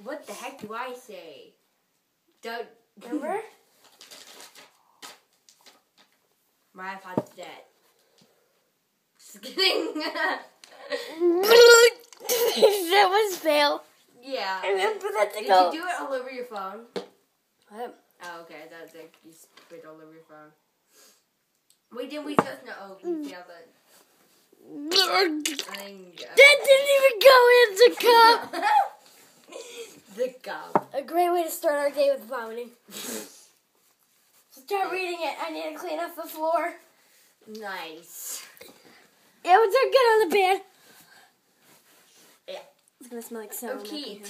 What the heck do I say? Don't Remember? My iPod's dead. Just kidding. That was fail. Yeah. I remember that to Did go. you do it all over your phone? What? Oh, okay. That's like you spit all over your phone. Wait, didn't we just know? Oh, we failed it. That didn't even go in the cup. The cup. A great way to start our day with vomiting. Start reading it. I need to clean up the floor. Nice. Yeah, what's our good on the bed? Yeah. It's gonna smell like sour. Okay,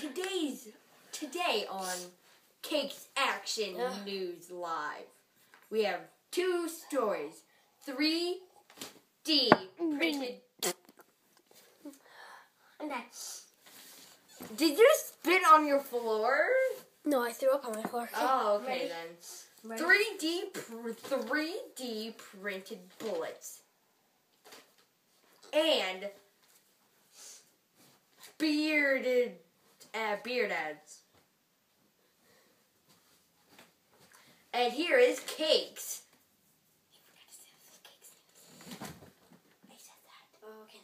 today on Cake's Action News Live, we have 2 stories. 3D printed. Okay. Did you spit on your floor? No, I threw up on my floor. Oh, okay Ready? then. Ready? 3D printed bullets and beard ads. And here is Cakes. I said that. Oh, okay,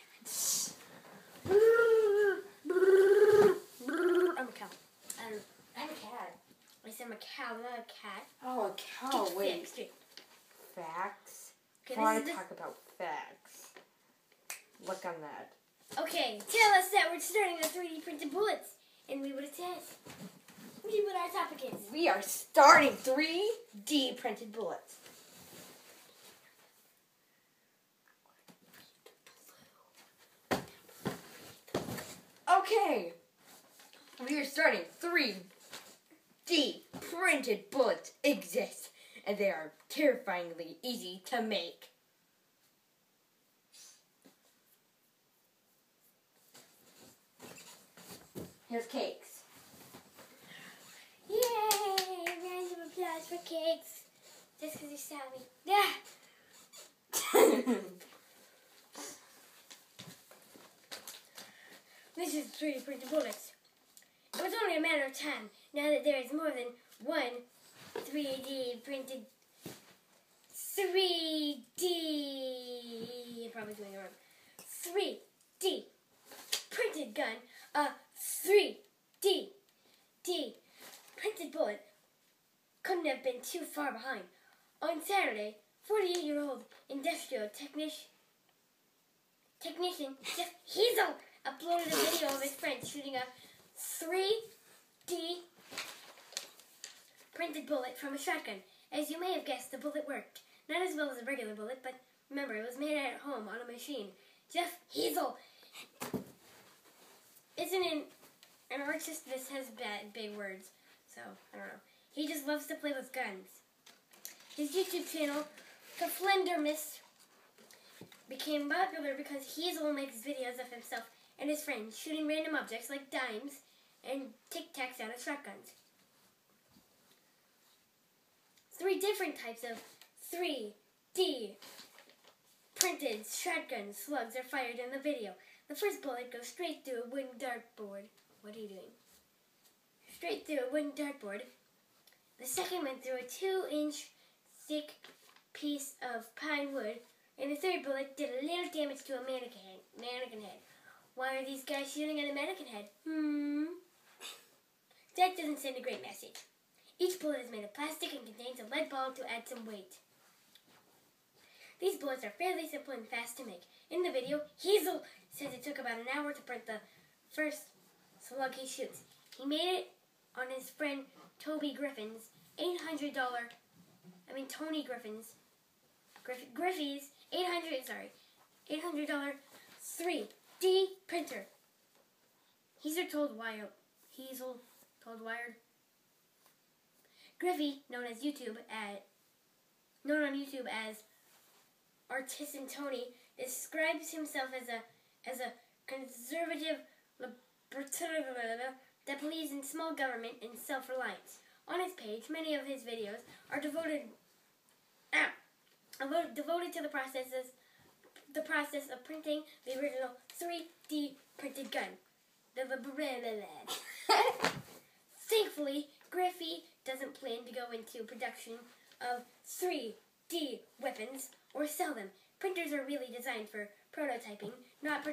I'm a cow. I'm a cat. I said I'm a cow, not a cat. Oh, a cow. Wait. Fixed. Facts? Okay, I want this to is talk about facts. Look on that. Okay, tell us that we're starting the 3D printed bullets. And read what it says. Read what our topic is. We are starting 3D printed bullets. Okay. We are starting 3D printed bullets exist, and they are terrifyingly easy to make. Here's Cakes. Yay! Round of applause for Cakes. Just because you saw me. Yeah. This is 3D printed bullets. It was only a matter of time now that there is more than one 3D printed 3D. I'm probably doing it wrong. 3D printed gun. A 3D printed bullet couldn't have been too far behind. On Saturday, 48-year-old industrial technician Jeff Hazel uploaded a video of his friend shooting a 3D printed bullet from a shotgun. As you may have guessed, the bullet worked. Not as well as a regular bullet, but remember, it was made at home on a machine. Jeff Hazel isn't an artist. This has big words, so I don't know. He just loves to play with guns. His YouTube channel, The Flendermist, became popular because Hazel makes videos of himself and his friends shooting random objects like dimes and Tic Tacs out of shotguns. 3 different types of 3D printed shotgun slugs are fired in the video. The first bullet goes straight through a wooden dartboard. What are you doing? Straight through a wooden dartboard. The second went through a 2-inch thick piece of pine wood, and the third bullet did a little damage to a mannequin head. Why are these guys shooting at a mannequin head? That doesn't send a great message. Each bullet is made of plastic and contains a lead ball to add some weight. These bullets are fairly simple and fast to make. In the video, Hazel says it took about an hour to print the first slug he shoots. He made it on his friend Tony Griffin's $800 3D printer. Hazel told Wired. Griffey, known on YouTube as Artisan Tony, describes himself as a conservative libertarian that believes in small government and self-reliance. On his page, many of his videos are devoted to the process of printing the original 3D printed gun. go into production of 3D weapons or sell them. Printers are really designed for prototyping, not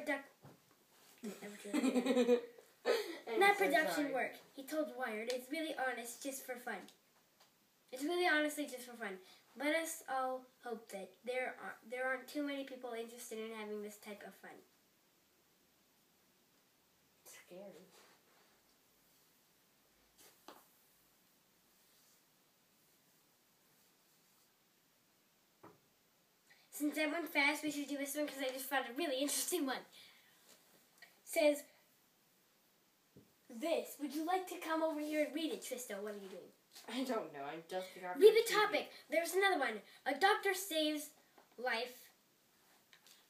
not production work. He told Wired, "It's really honest, just for fun. It's really honestly just for fun. Let us all hope that there aren't too many people interested in having this type of fun." Scary. Since that went fast, we should do this one because I just found a really interesting one. Says this. Would you like to come over here and read it, Tristo? What are you doing? I don't know. I'm just Read the topic. There's another one. A doctor saves life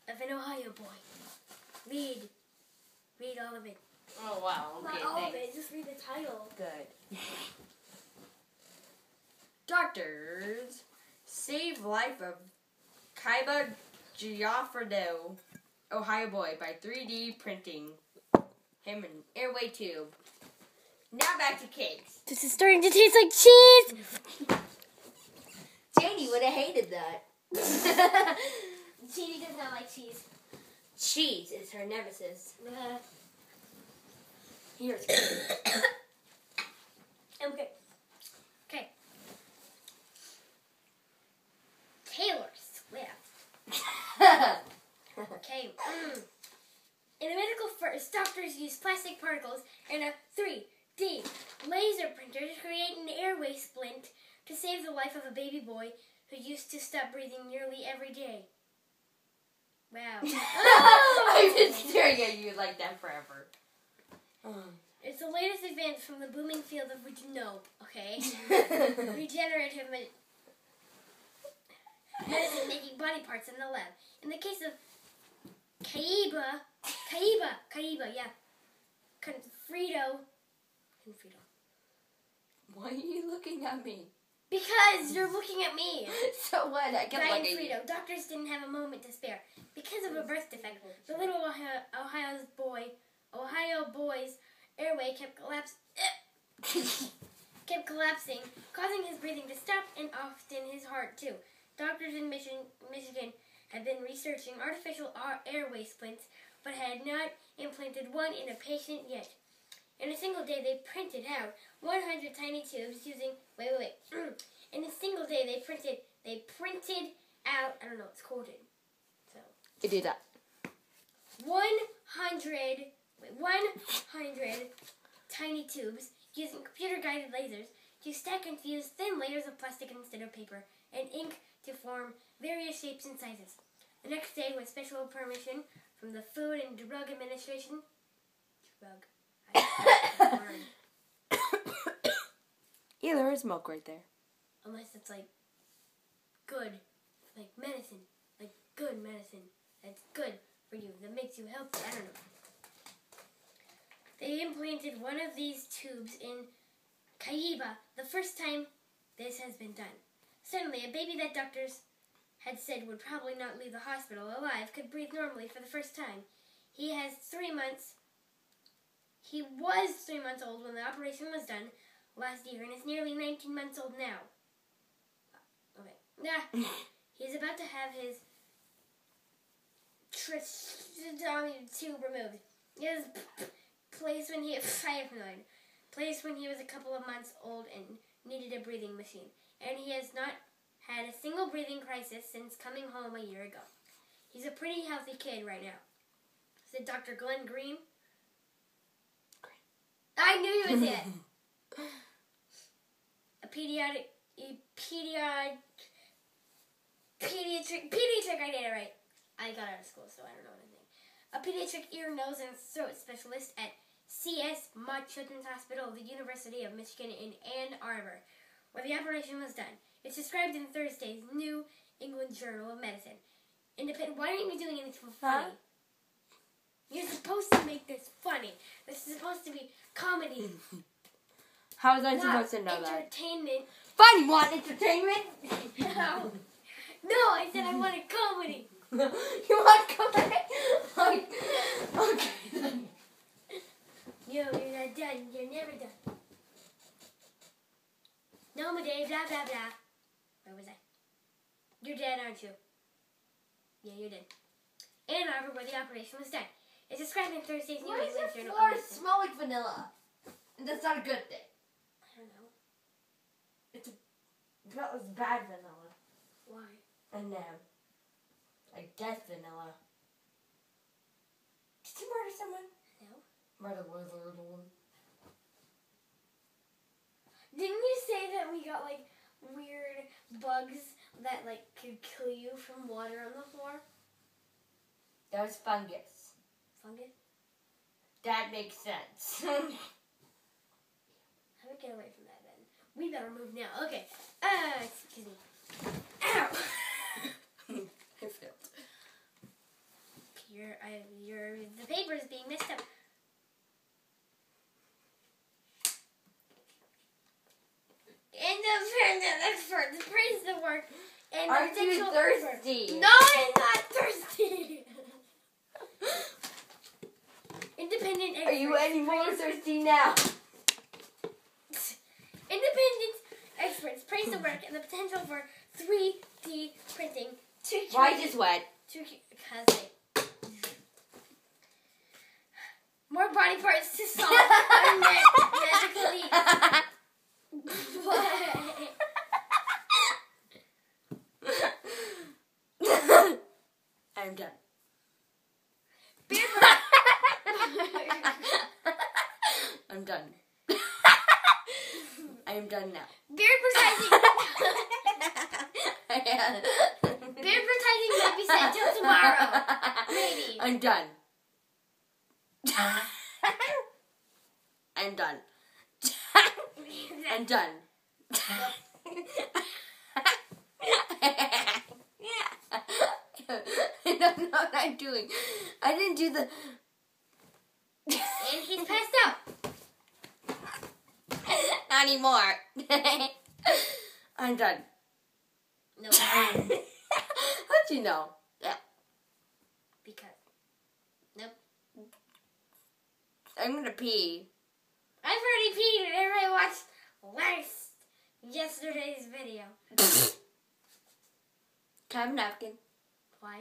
of an Ohio boy. Read all of it. Oh wow. Okay, Not all thanks. of it. Just read the title. Good. Doctors save life of Kaiba Giaffredo, Ohio boy, by 3D printing him an airway tube. Now back to cakes. This is starting to taste like cheese. Janie would have hated that. Jeannie does not like cheese. Cheese is her nemesis. Here's cake. Okay. Taylor Swift. Okay. In a medical first, doctors use plastic particles and a 3D laser printer to create an airway splint to save the life of a baby boy who used to stop breathing nearly every day. Wow. I've been staring at you like that forever. It's the latest advance from the booming field of regenerative medicine making body parts in the lab. In the case of Kaiba, yeah. Confredo. Why are you looking at me? Because you're looking at me. So what? I can Brian look at you. Frito. Doctors didn't have a moment to spare. Because of a birth defect, the little Ohio boy's airway kept collapsing, causing his breathing to stop and often his heart too. Doctors in Michigan had been researching artificial airway splints, but had not implanted one in a patient yet. In a single day, they printed out 100 tiny tubes using. In a single day, they printed out. I don't know. It's quoted. So. It did that. 100 tiny tubes using computer-guided lasers to stack and fuse thin layers of plastic instead of paper and ink to form various shapes and sizes. The next day, with special permission from the Food and Drug Administration, Yeah, there is milk right there. unless it's like good, like medicine, like good medicine that's good for you, that makes you healthy. I don't know. They implanted one of these tubes in Kaiba the first time this has been done. Suddenly, a baby that doctors had said would probably not leave the hospital alive could breathe normally for the first time. He was 3 months old when the operation was done last year and is nearly 19 months old now. Okay. He's about to have his tracheotomy tube removed. He was placed when he was a couple of months old and needed a breathing machine. And he has not had a single breathing crisis since coming home a year ago. He's a pretty healthy kid right now, said Dr. Glenn Green. I knew you was it. A pediatric, I did it right. I got out of school, so I don't know anything. A pediatric ear, nose, and throat specialist at C.S. Mott Children's Hospital of the University of Michigan in Ann Arbor, where the operation was done. It's described in Thursday's New England Journal of Medicine. Independent. Why aren't you doing anything funny? You're supposed to make this funny. This is supposed to be comedy. How was I supposed to know that? Entertainment. Fun, you want entertainment? No, I said I wanted comedy. You want comedy? Okay. You're not done. You're never done. Noma Day, blah, blah, blah. Where was I? You're dead, aren't you? Yeah, you're dead. Ann Arbor, where the operation was done. It's described in Thursday's New Why does England your Journal floor of Medicine. smell like vanilla? And that's not a good thing. I don't know. That was bad vanilla. Why? And like death vanilla. Did you murder someone? No. Murder lizard one. Didn't you say that we got, like, weird bugs that, like, could kill you from water on the floor? That was fungus. Fungus? That makes sense. How do we get away from that, then? We better move now. Okay. Excuse me. Ow! I failed. The paper is being messed up. Independent experts praise the work and Aren't you potential thirsty? No, I'm not thirsty. Independent experts. Are you any more thirsty now? Independent experts praise the work and the potential for 3D printing to Why is this wet? More body parts to solve unmet medical needs. I'm done. I'm done. I am done now. Beard advertising might be sent till tomorrow. Maybe. I'm done. I'm done. I'm done. I don't know what I'm doing. I didn't do the... And he's passed out. Not anymore. I'm done. No. How'd you know? Yeah. Because. Nope. I'm gonna pee. I've already peed and everybody watched yesterday's video. Can I have a napkin? Why?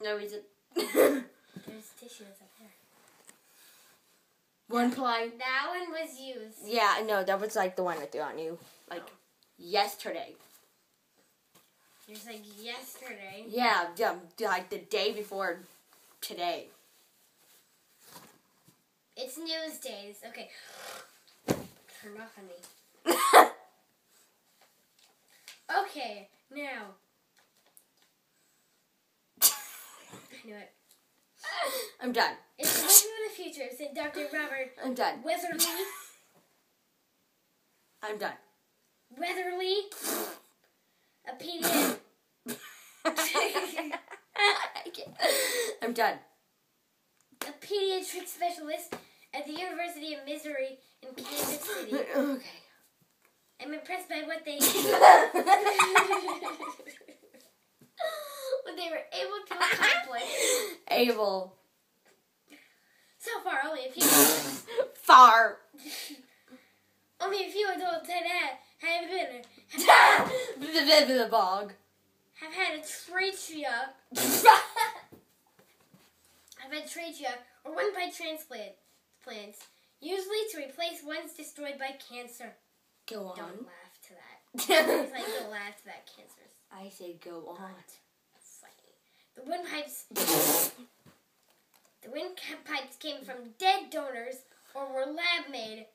No reason. There's tissues up there. One ply. That one was used. Yeah, no, that was like the one I threw on you. Like, yesterday. There's like yesterday. Yeah, like the day before today. It's news days. Okay. Turn off on me. Okay, now. I knew it. I'm done. It's the movie of the future, said Dr. Robert I'm done. Weatherly. I'm done. Weatherly. A pediatric. I'm done. A pediatric specialist at the University of Missouri in Kansas City. Okay. I'm impressed by what they were able to accomplish. Able. So far, only a few adults The bog. have had a trachea. Have had trachea or windpipe transplants, usually to replace ones destroyed by cancer. Go on. Don't laugh to that. It's like don't laugh to that cancer. I say go on. Funny. The windpipes came from dead donors or were lab made.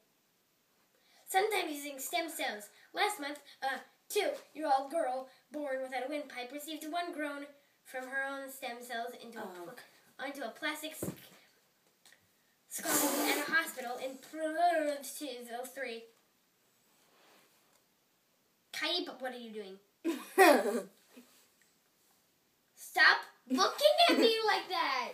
Sometimes using stem cells. Last month, a 2-year-old girl born without a windpipe received one grown from her own stem cells onto a plastic skull at a hospital in 2003. Kaib, what are you doing? Stop looking at me like that!